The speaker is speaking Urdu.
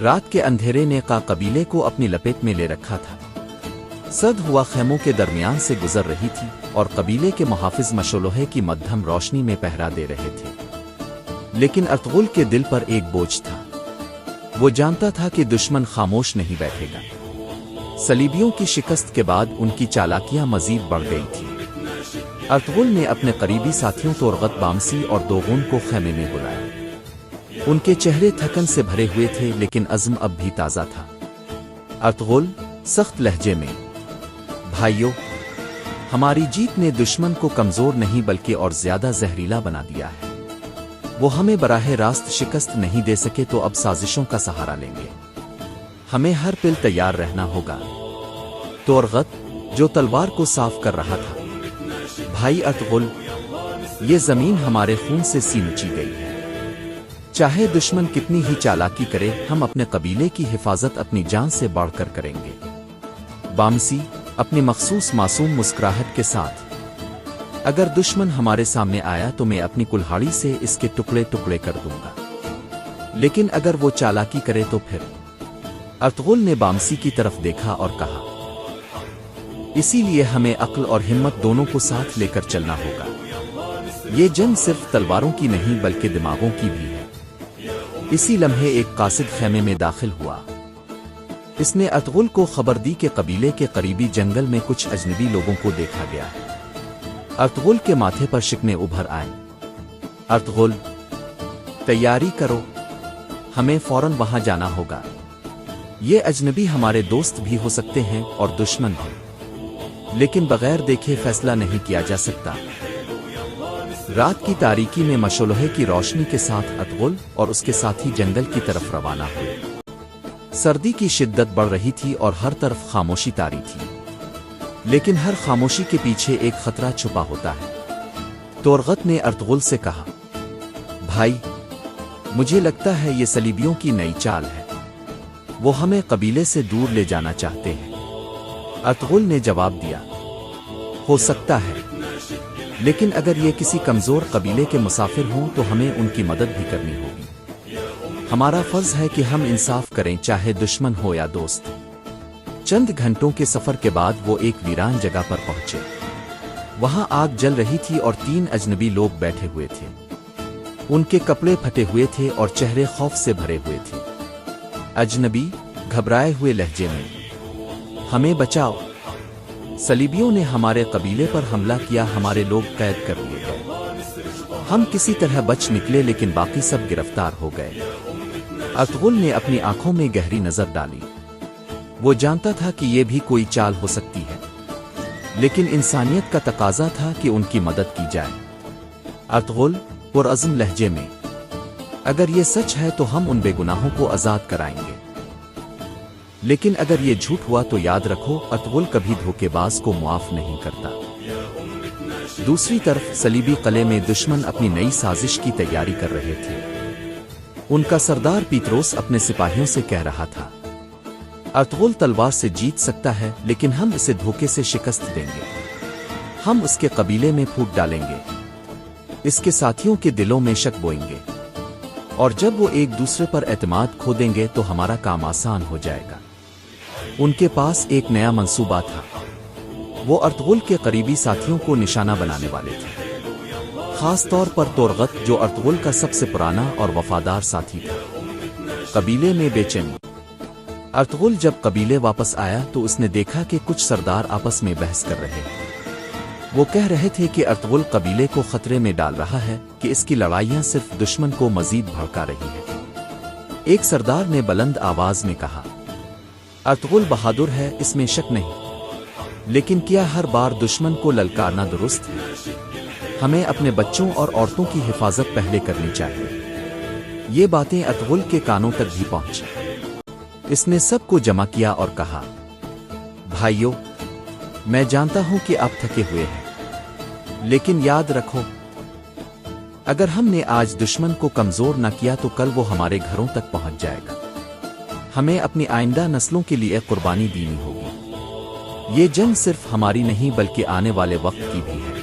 رات کے اندھیرے نے قبیلے کو اپنی لپیٹ میں لے رکھا تھا۔ سرد ہوا خیموں کے درمیان سے گزر رہی تھی اور قبیلے کے محافظ مشعلیں کی مدھم روشنی میں پہرا دے رہے تھے۔ لیکن ارطغرل کے دل پر ایک بوجھ تھا۔ وہ جانتا تھا کہ دشمن خاموش نہیں بیٹھے گا۔ صلیبیوں کی شکست کے بعد ان کی چالاکیاں مزید بڑھ گئی تھیں۔ ارطغرل نے اپنے قریبی ساتھیوں طورغت، بامسی اور دوغون کو خیمے میں بلایا۔ ان کے چہرے تھکن سے بھرے ہوئے تھے لیکن عزم اب بھی تازہ تھا۔ ارطغرل سخت لہجے میں: بھائیو، ہماری جیت نے دشمن کو کمزور نہیں بلکہ اور زیادہ زہریلا بنا دیا ہے۔ وہ ہمیں براہ راست شکست نہیں دے سکے تو اب سازشوں کا سہارا لیں گے۔ ہمیں ہر پل تیار رہنا ہوگا۔ طورغت، جو تلوار کو صاف کر رہا تھا: بھائی ارطغرل، یہ زمین ہمارے خون سے سی نچی گئی ہے۔ چاہے دشمن کتنی ہی چالاکی کرے، ہم اپنے قبیلے کی حفاظت اپنی جان سے بڑھ کر کریں گے۔ بامسی اپنی مخصوص معصوم مسکراہٹ کے ساتھ: اگر دشمن ہمارے سامنے آیا تو میں اپنی کلہاڑی سے اس کے ٹکڑے ٹکڑے کر دوں گا، لیکن اگر وہ چالاکی کرے تو پھر؟ ارطغرل نے بامسی کی طرف دیکھا اور کہا: اسی لیے ہمیں عقل اور ہمت دونوں کو ساتھ لے کر چلنا ہوگا۔ یہ جنگ صرف تلواروں کی نہیں بلکہ دماغوں کی بھی ہے۔ اسی لمحے ایک قاصد خیمے میں داخل ہوا۔ اس نے ارطغرل کو خبر دی کہ قبیلے کے قریبی جنگل میں کچھ اجنبی لوگوں کو دیکھا گیا ہے۔ ارطغرل کے ماتھے پر شکنیں ابھر آئیں۔ ارطغرل، تیاری کرو، ہمیں فوراً وہاں جانا ہوگا۔ یہ اجنبی ہمارے دوست بھی ہو سکتے ہیں اور دشمن بھی، لیکن بغیر دیکھے فیصلہ نہیں کیا جا سکتا۔ رات کی تاریکی میں مشعلیں کی روشنی کے ساتھ ارطغرل اور اس کے ساتھی جنگل کی طرف روانہ ہوئے۔ سردی کی شدت بڑھ رہی تھی اور ہر طرف خاموشی طاری تھی، لیکن ہر خاموشی کے پیچھے ایک خطرہ چھپا ہوتا ہے۔ طورغت نے ارطغرل سے کہا: بھائی، مجھے لگتا ہے یہ صلیبیوں کی نئی چال ہے۔ وہ ہمیں قبیلے سے دور لے جانا چاہتے ہیں۔ ارطغرل نے جواب دیا: ہو سکتا ہے، لیکن اگر یہ کسی کمزور قبیلے کے مسافر ہوں تو ہمیں ان کی مدد بھی کرنی ہوگی۔ ہمارا فرض ہے کہ ہم انصاف کریں، چاہے دشمن ہو یا دوست۔ چند گھنٹوں کے سفر کے بعد وہ ایک ویران جگہ پر پہنچے۔ وہاں آگ جل رہی تھی اور 3 اجنبی لوگ بیٹھے ہوئے تھے۔ ان کے کپڑے پھٹے ہوئے تھے اور چہرے خوف سے بھرے ہوئے تھے۔ اجنبی گھبرائے ہوئے لہجے میں: ہمیں بچاؤ، صلیبیوں نے ہمارے قبیلے پر حملہ کیا، ہمارے لوگ قید کر لیے گئے۔ ہم کسی طرح بچ نکلے لیکن باقی سب گرفتار ہو گئے۔ ارطغرل نے اپنی آنکھوں میں گہری نظر ڈالی۔ وہ جانتا تھا کہ یہ بھی کوئی چال ہو سکتی ہے، لیکن انسانیت کا تقاضا تھا کہ ان کی مدد کی جائے۔ ارطغرل پرعزم لہجے میں: اگر یہ سچ ہے تو ہم ان بے گناہوں کو آزاد کرائیں گے، لیکن اگر یہ جھوٹ ہوا تو یاد رکھو، ارطغرل کبھی دھوکے باز کو معاف نہیں کرتا۔ دوسری طرف صلیبی قلعے میں دشمن اپنی نئی سازش کی تیاری کر رہے تھے۔ ان کا سردار پیتروس اپنے سپاہیوں سے کہہ رہا تھا: ارطغرل تلوار سے جیت سکتا ہے لیکن ہم اسے دھوکے سے شکست دیں گے۔ ہم اس کے قبیلے میں پھوٹ ڈالیں گے، اس کے ساتھیوں کے دلوں میں شک بوئیں گے، اور جب وہ ایک دوسرے پر اعتماد کھو دیں گے تو ہمارا کام آسان ہو جائے گا۔ ان کے پاس ایک نیا منصوبہ تھا۔ وہ ارطغرل کے قریبی ساتھیوں کو نشانہ بنانے والے تھے، خاص طور پر طورغت، جو ارطغرل کا سب سے پرانا اور وفادار ساتھی تھا۔ قبیلے میں بے چینی۔ ارطغرل جب قبیلے واپس آیا تو اس نے دیکھا کہ کچھ سردار آپس میں بحث کر رہے تھے۔ وہ کہہ رہے تھے کہ ارطغرل قبیلے کو خطرے میں ڈال رہا ہے، کہ اس کی لڑائیاں صرف دشمن کو مزید بھڑکا رہی ہیں۔ ایک سردار نے بلند آواز میں کہا: ارطغرل بہادر ہے، اس میں شک نہیں، لیکن کیا ہر بار دشمن کو للکارنا درست ہے؟ ہمیں اپنے بچوں اور عورتوں کی حفاظت پہلے کرنی چاہیے۔ یہ باتیں ارطغرل کے کانوں تک بھی پہنچی۔ اس نے سب کو جمع کیا اور کہا: بھائیو، میں جانتا ہوں کہ آپ تھکے ہوئے ہیں، لیکن یاد رکھو، اگر ہم نے آج دشمن کو کمزور نہ کیا تو کل وہ ہمارے گھروں تک پہنچ جائے گا۔ ہمیں اپنی آئندہ نسلوں کے لیے قربانی دینی ہوگی۔ یہ جنگ صرف ہماری نہیں بلکہ آنے والے وقت کی بھی ہے۔